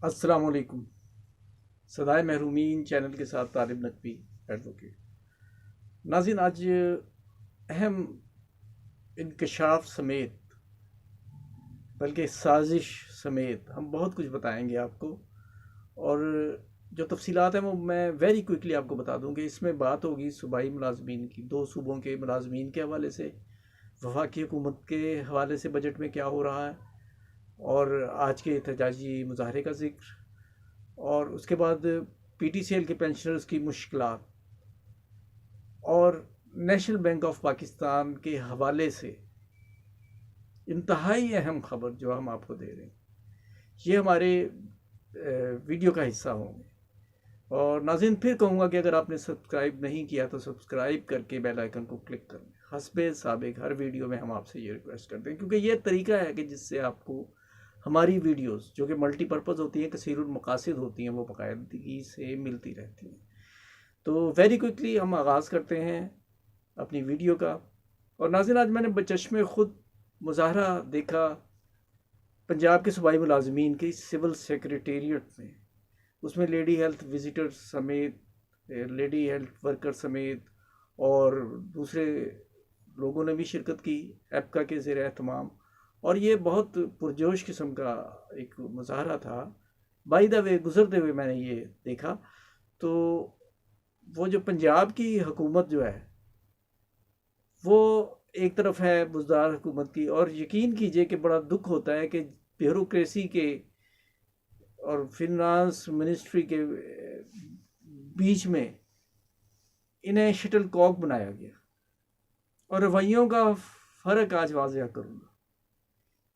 अस्सलाम वालेकुम। सदाए महरूमीन चैनल के साथ तालिब नकवी एडवोकेट। नाज़रीन, आज अहम इंकशाफ समेत बल्कि साजिश समेत हम बहुत कुछ बताएंगे आपको, और जो तफसीलात हैं वो मैं वेरी क्विकली आपको बता दूं कि इसमें बात होगी सूबाई मुलाजमीन की, दो सूबों के मुलाजमीन के हवाले से, वफाकी हुकूमत के हवाले से बजट में क्या हो रहा है, और आज के एहतजाजी मुजाहरे का जिक्र, और उसके बाद PTCL के पेंशनर्स की मुश्किलात, और नेशनल बैंक ऑफ पाकिस्तान के हवाले से इंतहाई अहम खबर जो हम आपको दे रहे हैं, ये हमारे वीडियो का हिस्सा होंगे। और नाज़रीन, फिर कहूँगा कि अगर आपने सब्सक्राइब नहीं किया तो सब्सक्राइब करके बेल आइकन को क्लिक कर लें। हस्बे साबिक हर वीडियो में हम आपसे ये रिक्वेस्ट करते हैं, क्योंकि ये तरीका है कि जिससे आपको हमारी वीडियोस जो कि मल्टीपर्पज़ होती हैं, कसीरुल मकासिद होती हैं, वो बाकायदगी से मिलती रहती हैं। तो वेरी क्विकली हम आगाज़ करते हैं अपनी वीडियो का। और नाज़रीन, आज मैंने बचश्मे ख़ुद मुजाहरा देखा पंजाब के सूबाई मुलाजमीन की सिविल सेक्रेटेरिएट में। उसमें लेडी हेल्थ विजिटर समेत, लेडी हेल्थ वर्कर समेत और दूसरे लोगों ने भी शिरकत की, एप्का के ज़ेर एहतमाम। और ये बहुत पुरजोश किस्म का एक मुजाहरा था। बाय द वे, गुज़रते हुए मैंने ये देखा तो वो जो पंजाब की हुकूमत जो है वो एक तरफ है बुज़दार हुकूमत की, और यकीन कीजिए कि बड़ा दुख होता है कि ब्यूरोक्रेसी के और फिनांस मिनिस्ट्री के बीच में इन्हें शटल कॉक बनाया गया। और रवैयों का फ़र्क आज वाज़ेह करूँगा।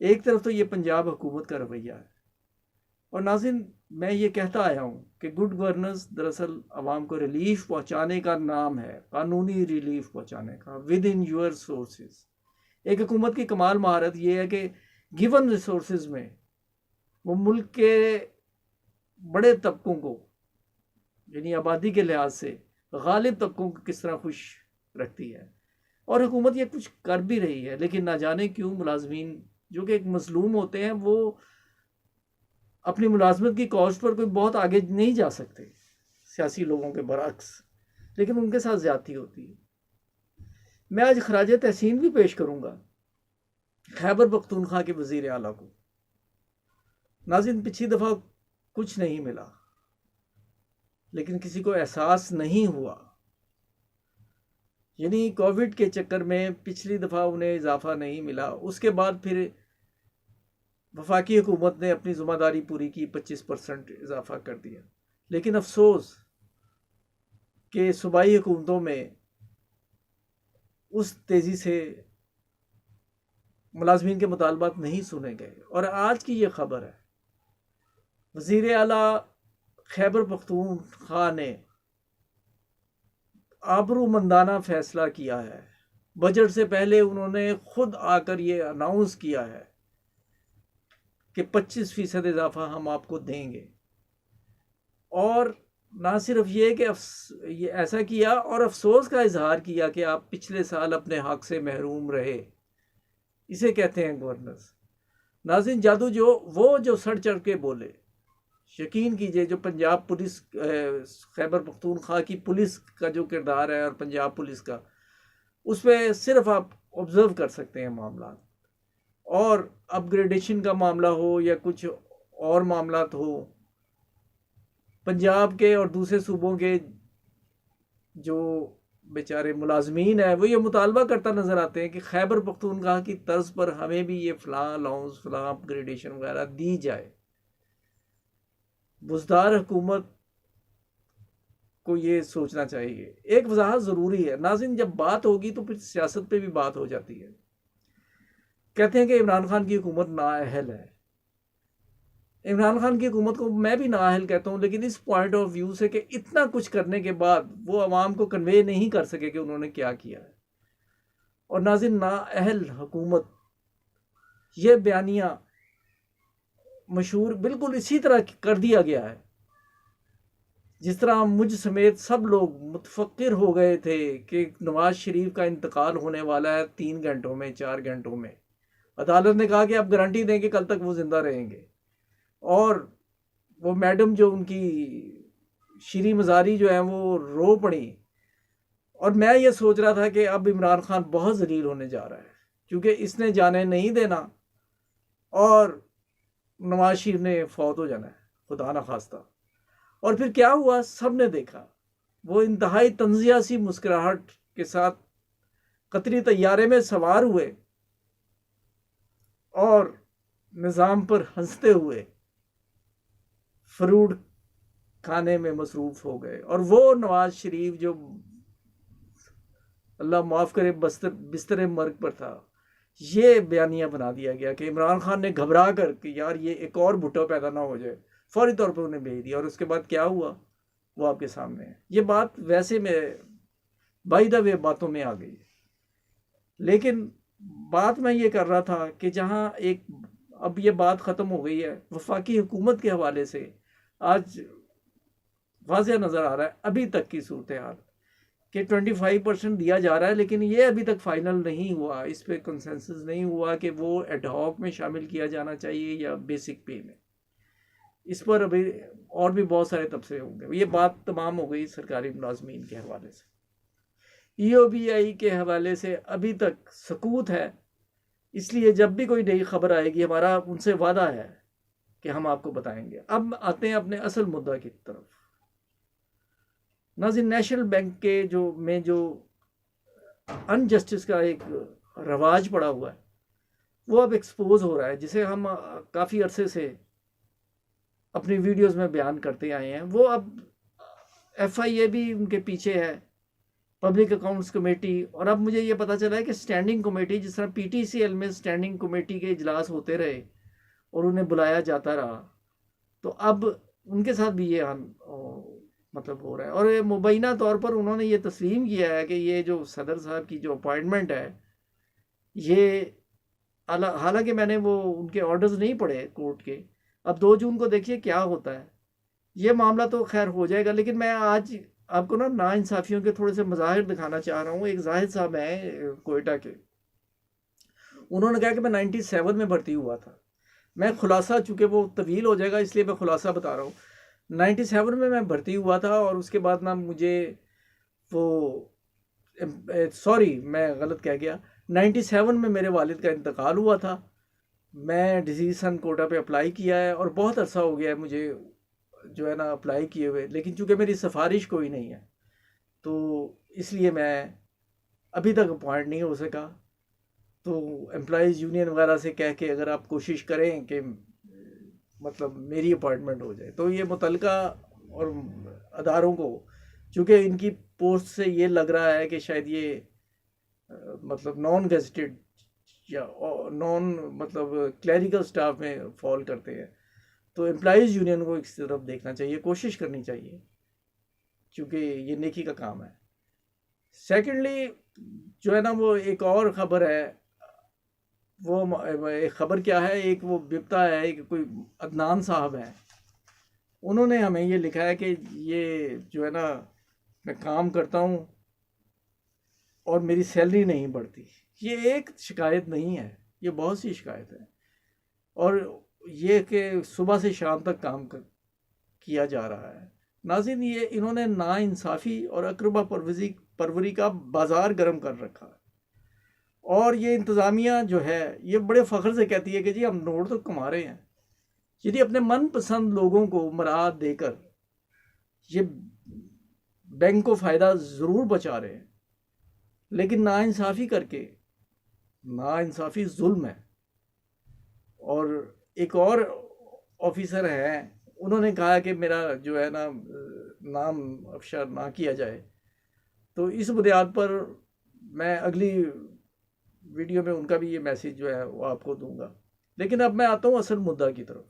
एक तरफ तो ये पंजाब हुकूमत का रवैया है, और नाज़रीन मैं ये कहता आया हूँ कि गुड गवर्नेंस दरअसल आवाम को रिलीफ पहुँचाने का नाम है, कानूनी रिलीफ पहुँचाने का विद इन यूर सोर्सेज। एक हुकूमत की कमाल महारत ये है कि गिवन रिसोर्सेज में वो मुल्क के बड़े तबकों को, यानी आबादी के लिहाज से गालिब तबकों को किस तरह खुश रखती है। और हुकूमत ये कुछ कर भी रही है, लेकिन ना जाने क्यों मुलाजमीन जो कि एक मजलूम होते हैं वो अपनी मुलाजमत की कॉज पर कोई बहुत आगे नहीं जा सकते, सियासी लोगों के बरअक्स, लेकिन उनके साथ ज्यादती होती है। मैं आज खराज तहसीन भी पेश करूंगा खैबर पख्तूनख्वा के वजीर आला को। नाज़रीन, पिछली दफ़ा कुछ नहीं मिला, लेकिन किसी को एहसास नहीं हुआ। यानी कोविड के चक्कर में पिछली दफ़ा उन्हें इजाफा नहीं मिला, उसके बाद फिर वफाकी हुकूमत ने अपनी ज़िम्मेदारी पूरी की, 25% इजाफा कर दिया। लेकिन अफसोस कि सूबाई हुकूमतों में उस तेज़ी से मुलाजमीन के मुतालबात नहीं सुने गए। और आज की ये खबर है, वज़ीर आला खैबर पख्तूनख्वा ने आबरूमंदाना फैसला किया है। बजट से पहले उन्होंने खुद आकर ये अनाउंस किया है कि 25% इजाफा हम आपको देंगे। और ना सिर्फ ये कि ये ऐसा किया और अफसोस का इजहार किया कि आप पिछले साल अपने हक से महरूम रहे। इसे कहते हैं गवर्नेंस। नाज़रीन, जादू जो सड़ चढ़ के बोले, यकीन कीजिए जो पंजाब पुलिस, खैबर पख्तूनख्वा की पुलिस का जो किरदार है और पंजाब पुलिस का, उस पर सिर्फ आप ऑब्जर्व कर सकते हैं मामला। और अपग्रेडेशन का मामला हो या कुछ और मामला हो, पंजाब के और दूसरे सूबों के जो बेचारे मुलाजमीन है वो ये मुतालबा करता नज़र आते हैं कि खैबर पख्तूनख्वा की तर्ज पर हमें भी ये फ़लाँ अलाउंस, फ़लाँ अपग्रेडेशन वगैरह दी जाए। बुज़दार हुकूमत को ये सोचना चाहिए। एक वजाहत ज़रूरी है नाज़रीन, जब बात होगी तो फिर सियासत पे भी बात हो जाती है। कहते हैं कि इमरान खान की हुकूमत नाअहल है। इमरान खान की हुकूमत को मैं भी नाअहल कहता हूँ, लेकिन इस पॉइंट ऑफ व्यू से कि इतना कुछ करने के बाद वो आवाम को कन्वे नहीं कर सके कि उन्होंने क्या किया है। और नाज़रीन, नाअहल हुकूमत, ये बयानिया मशहूर बिल्कुल इसी तरह कर दिया गया है जिस तरह मुझ समेत सब लोग मुतफक्किर हो गए थे कि नवाज शरीफ का इंतकाल होने वाला है 3 घंटों में, 4 घंटों में। अदालत ने कहा कि आप गारंटी दें कि कल तक वो जिंदा रहेंगे। और वो मैडम जो उनकी श्री मज़ारी जो है वो रो पड़ी। और मैं ये सोच रहा था कि अब इमरान खान बहुत जलील होने जा रहा है, क्योंकि इसने जाने नहीं देना और नवाज शरीफ ने फौत हो जाना है, खुदा ना खास्ता। और फिर क्या हुआ, सब ने देखा। वो इंतहाई तंजिया सी मुस्कुराहट के साथ कतरी तैयारे में सवार हुए और निज़ाम पर हंसते हुए फ्रूट खाने में मसरूफ हो गए। और वो नवाज शरीफ जो अल्लाह माफ़ करे बिस्तर मर्ग पर था, ये बयानिया बना दिया गया कि इमरान खान ने घबरा कर कि यार ये एक और भुट्टो पैदा ना हो जाए, फौरी तौर पर उन्हें भेज दिया। और उसके बाद क्या हुआ वो आपके सामने है। ये बात वैसे में बाय द वे बातों में आ गई, लेकिन बात मैं ये कर रहा था कि जहाँ एक अब ये बात ख़त्म हो गई है, वफाकी हुकूमत के हवाले से आज वाज़ेह नज़र आ रहा है अभी तक की सूरत हाल कि 25% दिया जा रहा है, लेकिन ये अभी तक फाइनल नहीं हुआ, इस पर कंसेंसस नहीं हुआ कि वो एडहॉक में शामिल किया जाना चाहिए या बेसिक पे में। इस पर अभी और भी बहुत सारे तबसरे होंगे। ये बात तमाम हो गई सरकारी मुलाजमीन के हवाले से। EOBI के हवाले से अभी तक सकूत है, इसलिए जब भी कोई नई खबर आएगी हमारा उनसे वादा है कि हम आपको बताएंगे। अब आते हैं अपने असल मुद्दा की तरफ। नाज़रीन, नेशनल बैंक के जो अनजस्टिस का एक रवाज पड़ा हुआ है वो अब एक्सपोज हो रहा है, जिसे हम काफ़ी अरसे से अपनी वीडियोस में बयान करते आए हैं। वो अब FIA भी उनके पीछे है, पब्लिक अकाउंट्स कमेटी। और अब मुझे ये पता चला है कि स्टैंडिंग कमेटी, जिस तरह PTCL में स्टैंडिंग कमेटी के इजलास होते रहे और उन्हें बुलाया जाता रहा, तो अब उनके साथ भी ये मतलब हो रहा है। और ये मुबैना तौर पर उन्होंने ये तस्लीम किया है कि ये जो सदर साहब की जो अपॉइंटमेंट है, ये हालांकि मैंने वो उनके ऑर्डर्स नहीं पढ़े कोर्ट के। अब 2 जून को देखिए क्या होता है। ये मामला तो खैर हो जाएगा, लेकिन मैं आज आपको ना इंसाफियों के थोड़े से मज़ाहिर दिखाना चाह रहा हूँ। एक जाहिद साहब हैं कोयटा के, उन्होंने कहा कि मैं 97 में भर्ती हुआ था। मैं खुलासा, चूँकि वो तवील हो जाएगा इसलिए मैं खुलासा बता रहा हूँ। 97 में मैं भर्ती हुआ था और उसके बाद ना मुझे वो सॉरी मैं गलत कह गया, 97 में मेरे वालिद का इंतकाल हुआ था। मैं डिजीज़ सन कोटा पे अप्लाई किया है और बहुत अरसा हो गया है मुझे जो है ना अप्लाई किए हुए, लेकिन चूँकि मेरी सिफारिश कोई नहीं है तो इसलिए मैं अभी तक अपॉइंट नहीं हो सका। तो एम्प्लॉयज़ यूनियन वगैरह से कह के अगर आप कोशिश करें कि मतलब मेरी अपॉइंटमेंट हो जाए, तो ये मुतलका और अदारों को, चूँकि इनकी पोस्ट से ये लग रहा है कि शायद ये मतलब नॉन गेजेटेड या नॉन मतलब क्लैरिकल स्टाफ में फॉल करते हैं, तो एम्प्लॉयज़ यूनियन को इस तरफ देखना चाहिए, कोशिश करनी चाहिए, क्योंकि ये नेकी का काम है। सेकेंडली जो है ना वो एक और ख़बर है, वो एक ख़बर क्या है, एक वो बिपता है, एक कोई अदनान साहब है, उन्होंने हमें ये लिखा है कि ये जो है ना मैं काम करता हूँ और मेरी सैलरी नहीं बढ़ती। ये एक शिकायत नहीं है, ये बहुत सी शिकायत है। और ये कि सुबह से शाम तक काम किया जा रहा है। नाज़रीन, ये इन्होंने नाइंसाफ़ी और अकरबा परवरी का बाज़ार गर्म कर रखा है। और ये इंतज़ामिया जो है ये बड़े फ़ख्र से कहती है कि जी हम नोट तो कमा रहे हैं। यदि अपने मनपसंद लोगों को मराद देकर ये बैंक को फ़ायदा ज़रूर बचा रहे हैं, लेकिन नाइंसाफ़ी करके, नाइंसाफ़ी जुल्म है। और एक और ऑफिसर हैं, उन्होंने कहा कि मेरा जो है ना नाम अफशा ना किया जाए, तो इस बुनियाद पर मैं अगली वीडियो में उनका भी ये मैसेज जो है वो आपको दूंगा। लेकिन अब मैं आता हूँ असल मुद्दा की तरफ,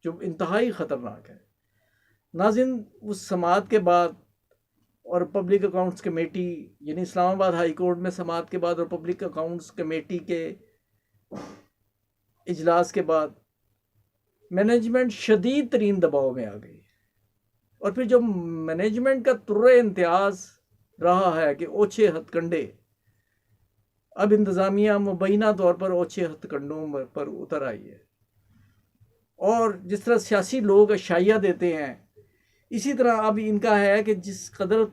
जो इंतहाई ख़तरनाक है। नाज़रीन, उस समाअत के बाद और पब्लिक अकाउंट्स कमेटी, यानी इस्लामाबाद हाई कोर्ट में समाअत के बाद और पब्लिक अकाउंट्स कमेटी के इजलास के बाद मैनेजमेंट शदीद तरीन दबाव में आ गई। और फिर जो मैनेजमेंट का तुर्रे इम्तियाज़ रहा है कि ओछे हथकंडे, अब इंतज़ामिया मुबैना तौर पर ओछे हथकंडों पर उतर आई है और जिस तरह सियासी लोग अशाइया देते हैं, इसी तरह अब इनका है कि जिस कदर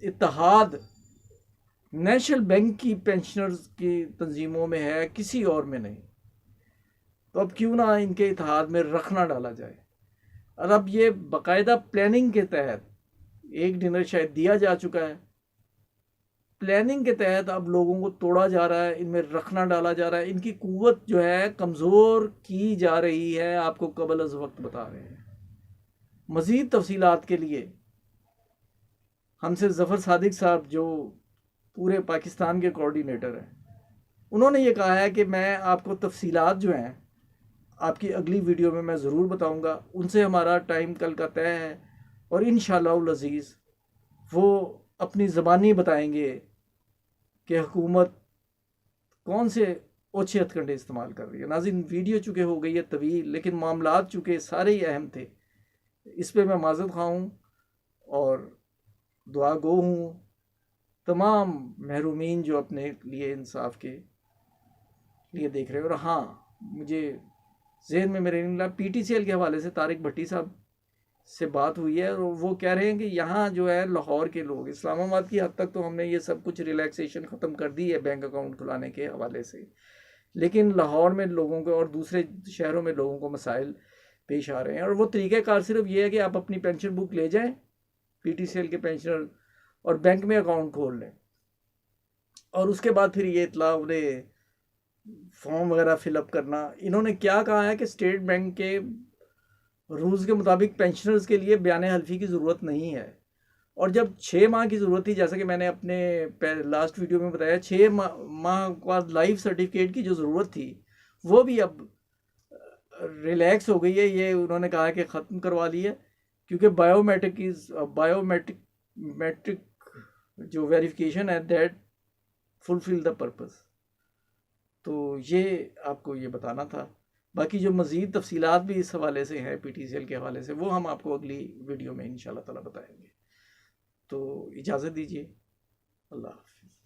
इत्तेहाद नेशनल बैंक की पेंशनर्स की तंजीमों में है, किसी और में नहीं। तो अब क्यों ना इनके इत्तेहाद में रखना डाला जाए। और अब ये बाकायदा प्लानिंग के तहत एक डिनर शायद दिया जा चुका है, प्लानिंग के तहत अब लोगों को तोड़ा जा रहा है, इनमें रखना डाला जा रहा है, इनकी कुव्वत जो है कमज़ोर की जा रही है। आपको कबल अज़ वक्त बता रहे हैं। मज़ीद तफसीलात के लिए हमसे ज़फ़र सादिक साहब जो पूरे पाकिस्तान के कोऑर्डिनेटर हैं, उन्होंने ये कहा है कि मैं आपको तफसीलात जो हैं आपकी अगली वीडियो में मैं ज़रूर बताऊंगा। उनसे हमारा टाइम कल का तय है और इंशाअल्लाह अज़ीज़ वो अपनी ज़बानी बताएंगे कि हुकूमत कौन से ओछे हथकंडे इस्तेमाल कर रही है। नाज़रीन, वीडियो चूँकि हो गई है तवील, लेकिन मामलात चूँकि सारे ही अहम थे, इस पर मैं माज़रत ख़्वाह हूँ और दुआ गो हूँ तमाम महरूमीन जो अपने लिए इंसाफ के लिए देख रहे हैं। और हाँ, मुझे ज़हन में मेरे PTCL के हवाले से तारिक भट्टी साहब से बात हुई है और वो कह रहे हैं कि यहाँ जो है लाहौर के लोग, इस्लामाबाद की हद तक तो हमने ये सब कुछ रिलैक्सेशन ख़त्म कर दी है बैंक अकाउंट खुलाने के हवाले से, लेकिन लाहौर में लोगों को और दूसरे शहरों में लोगों को मसाइल पेश आ रहे हैं। और वो तरीक़ाकार सिर्फ ये है कि आप अपनी पेंशन बुक ले जाएं PTCL के पेंशनर और बैंक में अकाउंट खोल लें, और उसके बाद फिर ये इतला उन्हें फॉर्म वगैरह फिलअप करना। इन्होंने क्या कहा है कि स्टेट बैंक के रूल्स के मुताबिक पेंशनर्स के लिए बयान हल्फी की ज़रूरत नहीं है, और जब 6 माह की ज़रूरत थी, जैसा कि मैंने अपने लास्ट वीडियो में बताया, 6 माह बाद लाइफ सर्टिफिकेट की जो ज़रूरत थी वो भी अब रिलैक्स हो गई है। ये उन्होंने कहा कि ख़त्म करवा ली है, क्योंकि बायोमेट्रिक जो वेरिफिकेशन है दैट फुलफिल द पर्पस। तो ये आपको ये बताना था। बाकी जो मज़ीद तफसीलात भी इस हवाले से हैं PTCL के हवाले से, वो हम आपको अगली वीडियो में इंशाल्लाह ताला बताएंगे। तो इजाज़त दीजिए, अल्लाह हाफ़िज़।